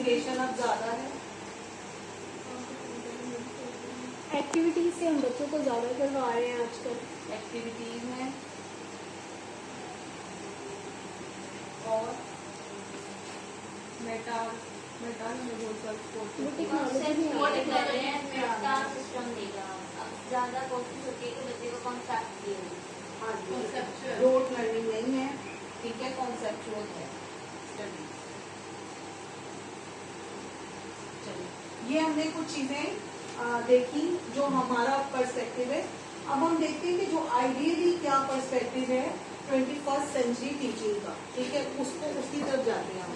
Communication अब ज्यादा है। एक्टिविटीज से हम बच्चों को ज्यादा करवा रहे हैं आजकल। एक्टिविटीज में और मेटा मेटा में बहुत सारे सिस्टम देगा। ज्यादा कोशिश होती है कि बच्चे को कॉन्सेप्ट दिए। हाँ जी, रोड लर्निंग नहीं है, ठीक है, कॉन्सेप्चुअल है स्टडी। चलिए, ये हमने कुछ चीजें देखी जो हमारा पर्सपेक्टिव है। अब हम देखते हैं कि जो आइडियली क्या पर्सपेक्टिव है 21st सेंचुरी टीचिंग का, ठीक है, उसकी तरफ जाते हैं हम।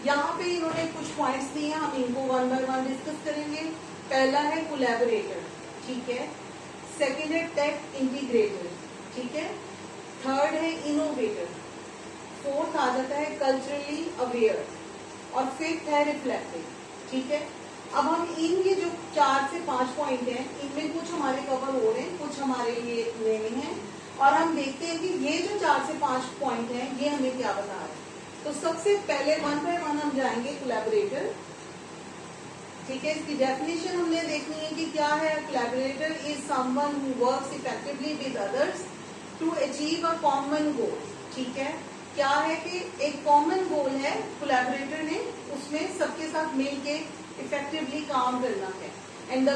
यहाँ पे इन्होंने कुछ पॉइंट्स दिए हैं, हम इनको वन बाय वन डिस्कस करेंगे। पहला है कोलैबोरेटर, ठीक है। सेकंड है टेक इंटीग्रेटर, ठीक है। थर्ड है इनोवेटर। फोर्थ आ जाता है कल्चरली अवेयर और फिफ्थ है रिफ्लेक्टिव, ठीक है। अब हम इन ये जो 4 से 5 पॉइंट हैं, इनमें कुछ हमारे कवर हो रहे हैं, कुछ हमारे लिए नए हैं, और हम देखते हैं कि ये जो 4 से 5 पॉइंट हैं ये हमें क्या बता रहे हैं। तो सबसे पहले वन बाय वन हम जाएंगे कोलैबोरेटर, ठीक है। इसकी डेफिनेशन हमने देखनी है कि क्या है। Collaborator is someone who works effectively with others to achieve a common goal, ठीक है। क्या है कि एक कॉमन गोल है, कोलैबोरेटर ने उसमें सबके साथ मिलके इफेक्टिवली काम करना है। And they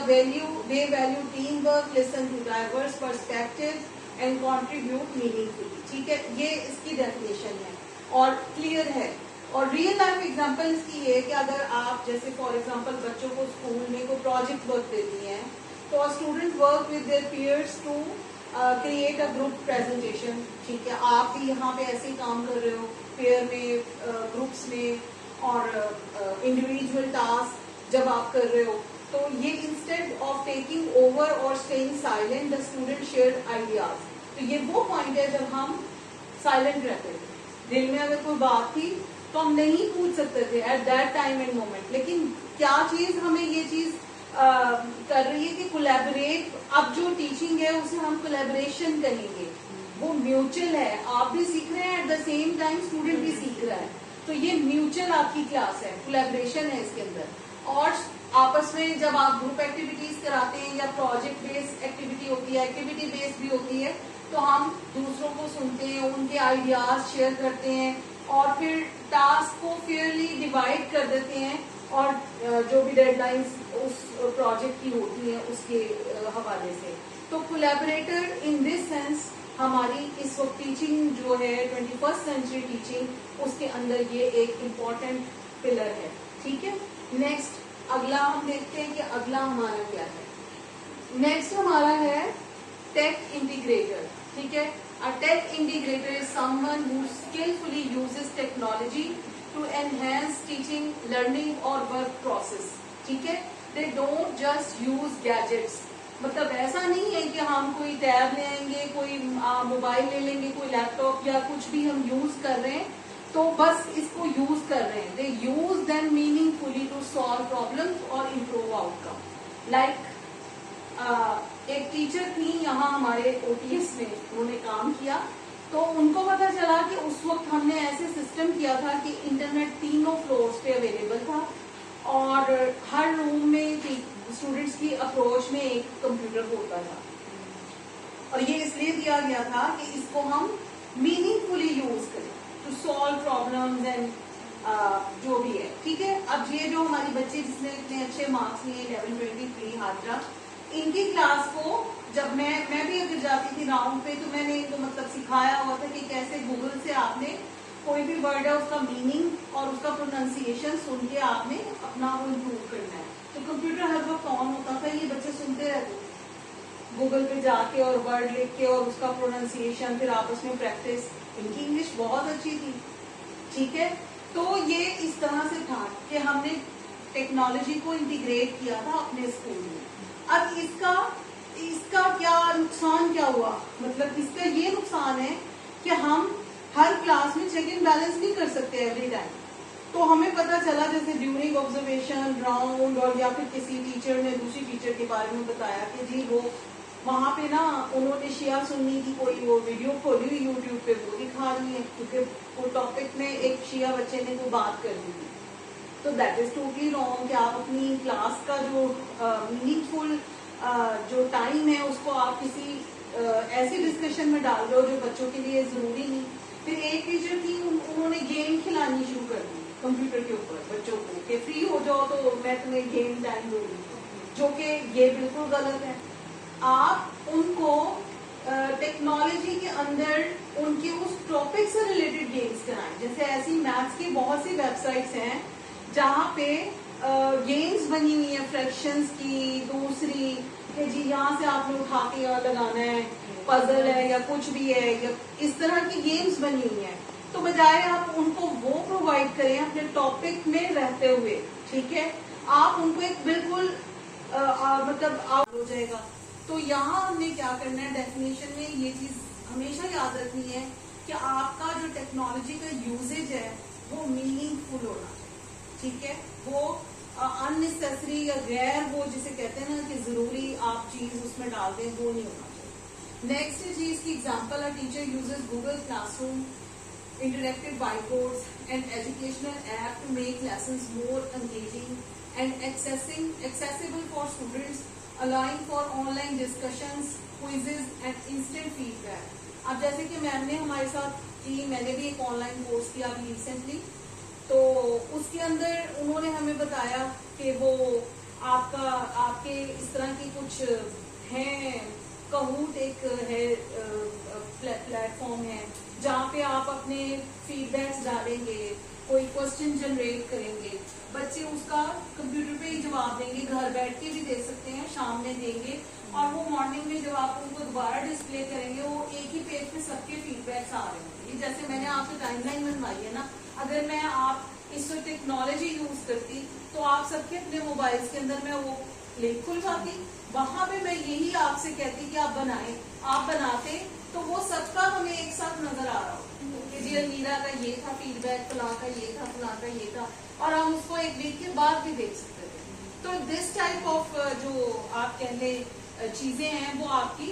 value team work, listen to diverse perspective and contribute meaningfully, ठीक है। ये इसकी डेफिनेशन है और क्लियर है। और रियल लाइफ एग्जांपल इसकी ये है कि अगर आप जैसे फॉर एग्जांपल बच्चों को स्कूल में कोई प्रोजेक्ट वर्क देती हैं, तो student work with their peers to create a group presentation, ठीक है। आप भी यहाँ पे ऐसे ही काम कर रहे हो पेयर में, ग्रुप्स में, और इंडिविजुअल टास्क जब आप कर रहे हो, तो ये इंस्टेड ऑफ टेकिंग ओवर और staying silent the student share ideas. तो ये वो पॉइंट है जब हम साइलेंट रहते थे, दिल में अगर कोई बात थी तो हम नहीं पूछ सकते थे at that time end moment. लेकिन क्या चीज हमें ये चीज कर रही है कि कोलैबोरेट, अब जो टीचिंग है उसे हम कोलैबोरेशन कहेंगे, वो म्यूचुअल है। आप भी सीख रहे हैं, at the same time student भी सीख रहा है, तो ये म्यूचुअल आपकी क्लास है, कोलैबोरेशन है इसके अंदर। और आपस में जब आप ग्रुप एक्टिविटीज कराते हैं या प्रोजेक्ट बेस्ड एक्टिविटी होती है, एक्टिविटी बेस्ड भी होती है, तो हम दूसरों को सुनते हैं, उनके आइडियाज शेयर करते हैं और फिर टास्क को फेयरली डिवाइड कर देते हैं, और जो भी डेडलाइंस उस प्रोजेक्ट की होती है उसके हवाले से। तो कोलैबोरेटर इन दिस सेंस हमारी इस वक्त टीचिंग जो है 21st सेंचुरी टीचिंग, उसके अंदर ये एक इम्पॉर्टेंट पिलर है, ठीक है। नेक्स्ट अगला हम देखते हैं कि अगला हमारा क्या है। नेक्स्ट हमारा है टेक इंटीग्रेटर, ठीक है। A tech integrator is someone who skillfully uses technology to enhance teaching, learning or work process, ठीक है। They don't just use gadgets, मतलब ऐसा नहीं है कि हम कोई टैब ले आएंगे, कोई मोबाइल ले लेंगे, कोई लैपटॉप या कुछ भी हम यूज कर रहे हैं तो बस इसको यूज कर रहे हैं। They use them meaningfully to solve problems or improve outcome. Like एक टीचर थी यहाँ हमारे OTS में, उन्होंने काम किया, तो उनको पता चला कि उस वक्त हमने ऐसे सिस्टम किया था कि इंटरनेट 3 फ्लोर्स पे अवेलेबल था और हर रूम में स्टूडेंट्स की अप्रोच में एक कंप्यूटर होता था, और ये इसलिए दिया गया था कि इसको हम मीनिंगफुली यूज करें टू सॉल्व प्रॉब्लम्स एंड जो भी है, ठीक है। अब ये जो हमारी बच्चे जिसने इतने अच्छे मार्क्स लिए 1123 हाजरा, इनकी क्लास को जब मैं भी अगर जाती थी राउंड पे, तो मैंने इनको मतलब सिखाया हुआ था कि कैसे गूगल से आपने कोई भी वर्ड है उसका मीनिंग और उसका प्रोनाउंसिएशन सुन के आपने अपना वो इम्प्रूव करना है। तो कंप्यूटर हर वक्त ऑन होता था, ये बच्चे सुनते रहते थे गूगल पे जाके और वर्ड लिख के और उसका प्रोनाउंसिएशन, फिर आपस में प्रैक्टिस। इनकी इंग्लिश बहुत अच्छी थी, ठीक है। तो ये इस तरह से था कि हमने टेक्नोलॉजी को इंटीग्रेट किया था अपने स्कूल में। अब इसका क्या नुकसान क्या हुआ, मतलब इसका ये नुकसान है कि हम हर क्लास में चेक इन बैलेंस नहीं कर सकते एवरी टाइम। तो हमें पता चला जैसे ड्यूरिंग ऑब्जर्वेशन राउंड, और या फिर किसी टीचर ने दूसरी टीचर के बारे में बताया कि जी वो वहाँ पे ना उन्होंने शिया सुन्नी की कोई वो वीडियो खोली हुई यूट्यूब पे, वो दिखा रही है क्योंकि वो टॉपिक में एक शिया बच्चे ने वो बात कर दी थी। तो दैट इज टोटली रॉन्ग कि आप अपनी क्लास का जो मीनिंगफुल जो टाइम है उसको आप किसी ऐसे डिस्कशन में डाल रहे हो जो बच्चों के लिए जरूरी नहीं। फिर एक टीचर थी, उन्होंने गेम खिलानी शुरू कर दी कंप्यूटर के ऊपर बच्चों को कि फ्री हो जाओ तो मैं तुम्हें गेम टाइम दूंगी, जो कि ये बिल्कुल गलत है। आप उनको टेक्नोलॉजी के अंदर उनके उस टॉपिक से रिलेटेड गेम्स कराएं। जैसे ऐसी मैथ्स की बहुत सी वेबसाइट्स हैं जहाँ पे गेम्स बनी हुई है फ्रैक्शंस की, दूसरी कि जी यहाँ से आपने उठा के यहाँ लगाना है, पजल है या कुछ भी है, या इस तरह की गेम्स बनी हुई हैं। तो बजाय आप उनको वो प्रोवाइड करें अपने टॉपिक में रहते हुए, ठीक है, आप उनको एक बिल्कुल मतलब आउट हो जाएगा। तो यहाँ हमने क्या करना है, डेफिनेशन में ये चीज हमेशा याद रखनी है कि आपका जो टेक्नोलॉजी का यूजेज है वो मीनिंगफुल होना चाहिए, ठीक है, वो अननेसेसरी या गैर वो जिसे कहते हैं ना कि जरूरी आप चीज उसमें डाल दें, वो नहीं होना चाहिए। नेक्स्ट चीज की एग्जांपल है teacher uses Google classroom, interactive whiteboards and educational app to make lessons more engaging and accessible for students, allowing for online discussions, quizzes and instant feedback। अब जैसे कि मैम ने हमारे साथ की, मैंने भी एक ऑनलाइन कोर्स किया अभी रिसेंटली, तो उसके अंदर उन्होंने हमें बताया कि वो आपके इस तरह की कुछ है, कहूट एक है प्लेटफॉर्म है जहाँ पे आप अपने फीडबैक्स डालेंगे, कोई क्वेश्चन जनरेट करेंगे, बच्चे उसका कंप्यूटर पे ही जवाब देंगे, घर बैठ के भी दे सकते हैं, शाम में देंगे, और वो मॉर्निंग में जब आप उनको दोबारा डिस्प्ले करेंगे वो एक ही पेज पे सबके फीडबैक्स आ रहे होंगे। जैसे मैंने आपसे टाइमलाइन बनवाई है ना, अगर मैं आप इस टेक्नोलॉजी यूज करती तो आप सबके अपने मोबाइल्स के अंदर मैं वो लिंक खुलवाती, वहां पे मैं यही आपसे कहती कि आप बनाएं, आप बनाते तो वो सबका हमें एक साथ नजर आ रहा हो कि जी अमीरा का ये था फीडबैक, फलां का ये था, फलां का ये था, और हम उसको एक वीक के बाद भी देख सकते थे। तो दिस टाइप ऑफ जो आप कह लें चीजें हैं वो आपकी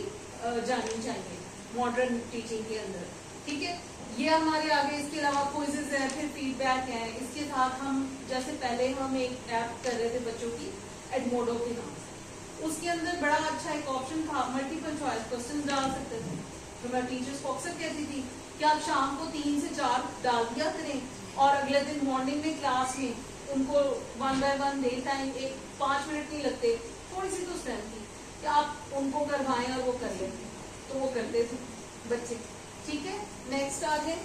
जानी चाहिए मॉडर्न टीचिंग के अंदर, ठीक है। ये हमारे आगे, इसके अलावा क्विज़ेस है, फिर फीडबैक है। इसके साथ हम जैसे पहले हम एक ऐप कर रहे थे बच्चों की एडमोडो के नाम से, उसके अंदर बड़ा अच्छा एक ऑप्शन था, मल्टीपल चॉइस क्वेश्चन डाल सकते थे। तो मैं टीचर्स को अक्सर कहती थी कि आप शाम को 3 से 4 डाल दिया करें और अगले दिन मॉर्निंग में क्लास में उनको 1 बाय 1 डे टाइम, एक 5 मिनट नहीं लगते, थोड़ी सी तो स्ट्रेंथ थी कि आप उनको करवाएं और वो कर लें, तो वो करते थे बच्चे, ठीक है। नेक्स्ट आ जाए।